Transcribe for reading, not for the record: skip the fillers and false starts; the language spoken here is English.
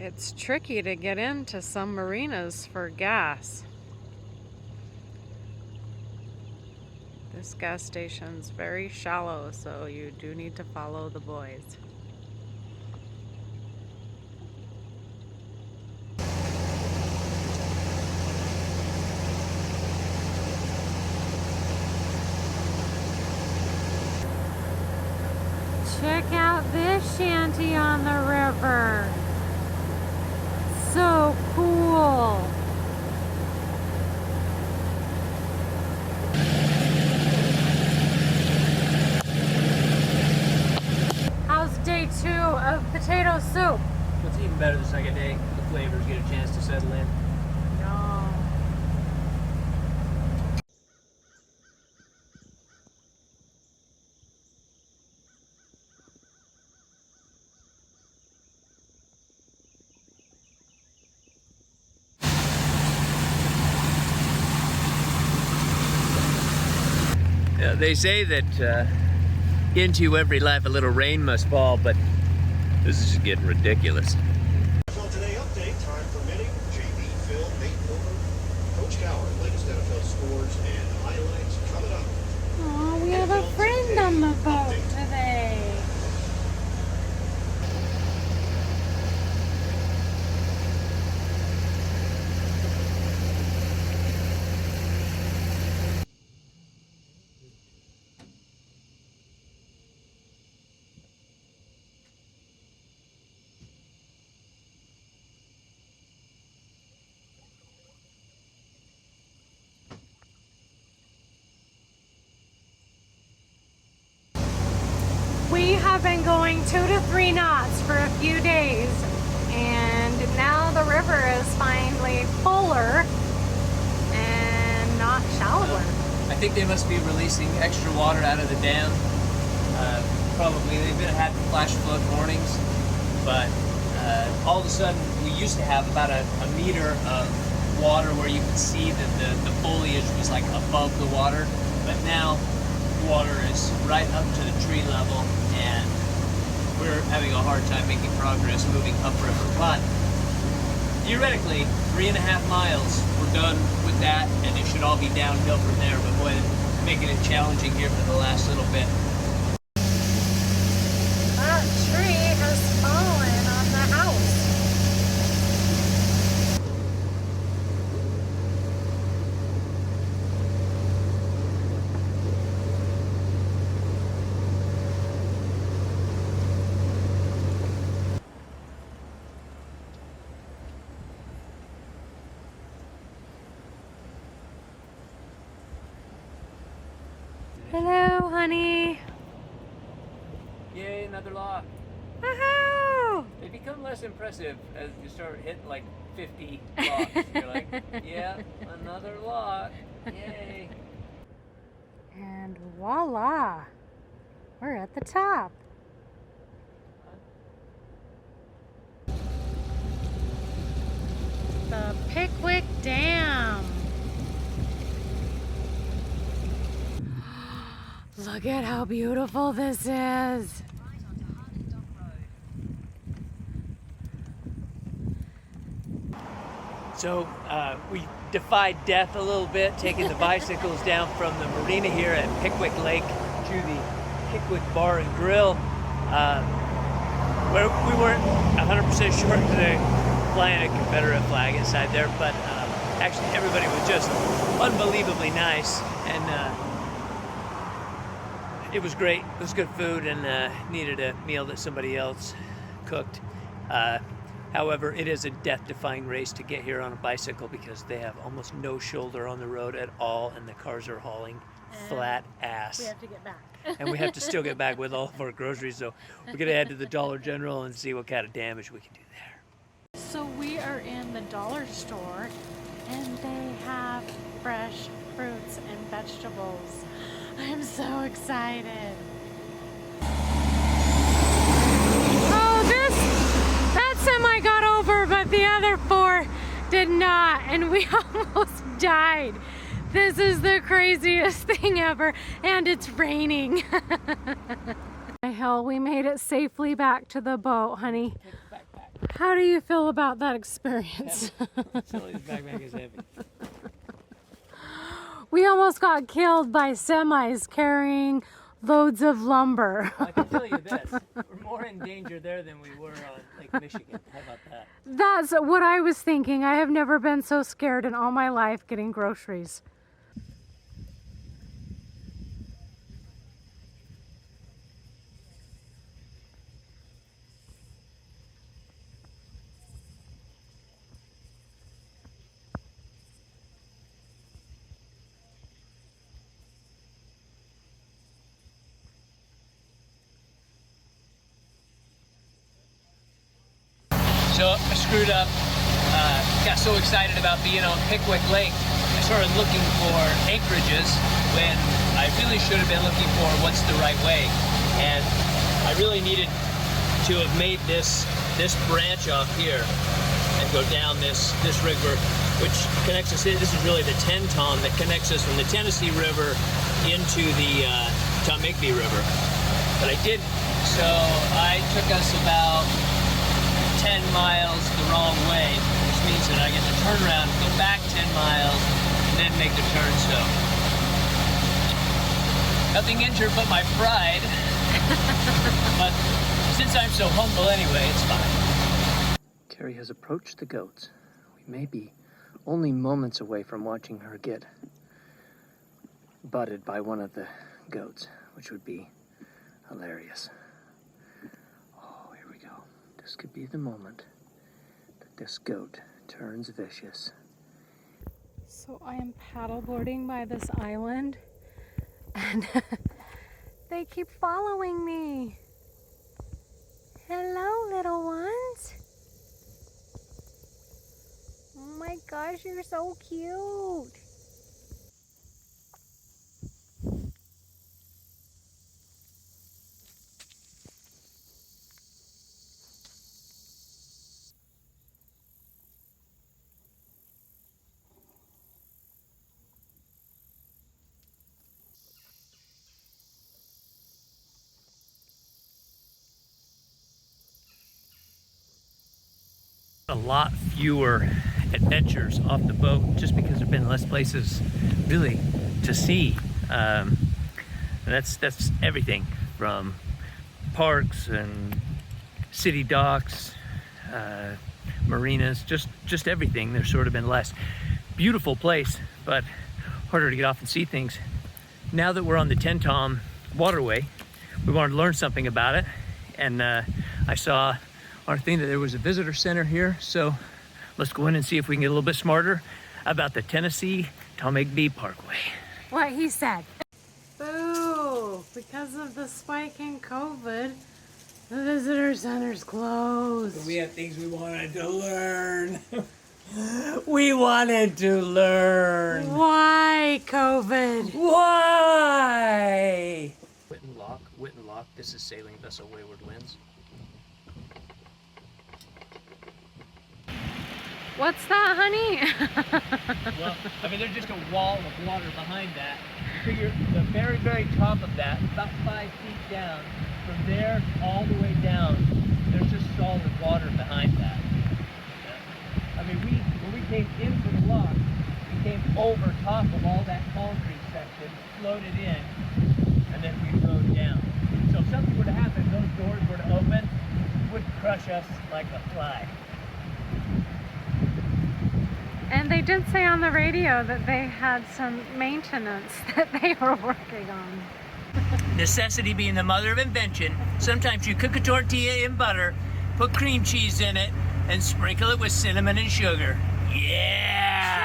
It's tricky to get into some marinas for gas. This gas station's very shallow, so you do need to follow the boys. Check out this shanty on the river. So cool. How's day 2 of potato soup? What's even better the second day, the flavors get a chance to settle in. No. Yeah, they say that into every life a little rain must fall, but this is just getting ridiculous. Well, today update, time permitting, JV, Phil, Nate Porter, Coach Coward, latest NFL scores and highlights coming up. Aw, we have a friend on the boat today. We have been going 2 to 3 knots for a few days, and now the river is finally fuller and not shallower. I think they must be releasing extra water out of the dam. Probably they've been having flash flood warnings, but all of a sudden we used to have about a meter of water where you could see that the foliage was like above the water, but now the water is right up to the tree level, and we're having a hard time making progress moving upriver. But theoretically, 3.5 miles, we're done with that, and it should all be downhill from there. But boy, making it challenging here for the last little bit. That tree has fallen on the house. Hello, honey. Yay, another lock. Woohoo! They become less impressive as you start hitting like 50 locks. You're like, yeah, another lock. Yay. And voila, we're at the top. The Pickwick Dam. Look at how beautiful this is. So we defied death a little bit, taking the bicycles down from the marina here at Pickwick Lake to the Pickwick Bar and Grill, where we weren't 100% sure today flying a Confederate flag inside there, but actually everybody was just unbelievably nice, and it was great. It was good food, and needed a meal that somebody else cooked. However, it is a death-defying race to get here on a bicycle because they have almost no shoulder on the road at all, and the cars are hauling flat ass. We have to get back. And we have to still get back with all of our groceries, so we're gonna head to the Dollar General and see what kind of damage we can do there. So we are in the dollar store, and they have fresh fruits and vegetables. I'm so excited. That semi got over, but the other 4 did not, and we almost died. This is the craziest thing ever, and it's raining. The hell, we made it safely back to the boat, honey. How do you feel about that experience? Sully's backpack is heavy. We almost got killed by semis carrying loads of lumber. I can tell you this, we're more in danger there than we were on Lake Michigan. How about that? That's what I was thinking. I have never been so scared in all my life getting groceries. So I screwed up, got so excited about being on Pickwick Lake, I started looking for anchorages when I really should have been looking for what's the right way. And I really needed to have made this branch off here and go down this river, which connects us. This is really the TennTom that connects us from the Tennessee River into the Tombigbee River. But I didn't, so I took us about 10 miles the wrong way, which means that I get to turn around, go back 10 miles, and then make the turn. So nothing injured but my pride. But since I'm so humble anyway, it's fine. Karrie has approached the goats. We may be only moments away from watching her get butted by one of the goats, which would be hilarious. This could be the moment that this goat turns vicious. So I am paddleboarding by this island and they keep following me. Hello, little ones. Oh my gosh, you're so cute. A lot fewer adventures off the boat just because there have been less places really to see. And that's everything from parks and city docks, marinas, just everything. There's sort of been less. Beautiful place, but harder to get off and see things. Now that we're on the TennTom Waterway, we wanted to learn something about it, and I saw our thing that there was a visitor center here, so let's go in and see if we can get a little bit smarter about the Tennessee Tombigbee Parkway. What he said. Boo! Because of the spike in COVID, the visitor center's closed. We have things we wanted to learn. We wanted to learn. Why COVID? Why? Witten Lock. This is sailing vessel Wayward winds. What's that, honey? Well, I mean, there's just a wall of water behind that. Figure the very, very top of that, about 5 feet down, from there all the way down, there's just solid water behind that. I mean, when we came into the lock, we came over top of all that concrete section, floated in, and then we rode down. So if something were to happen, those doors were to open, it would crush us like a fly. And they did say on the radio that they had some maintenance that they were working on. Necessity being the mother of invention. Sometimes you cook a tortilla in butter, put cream cheese in it, and sprinkle it with cinnamon and sugar. Yeah!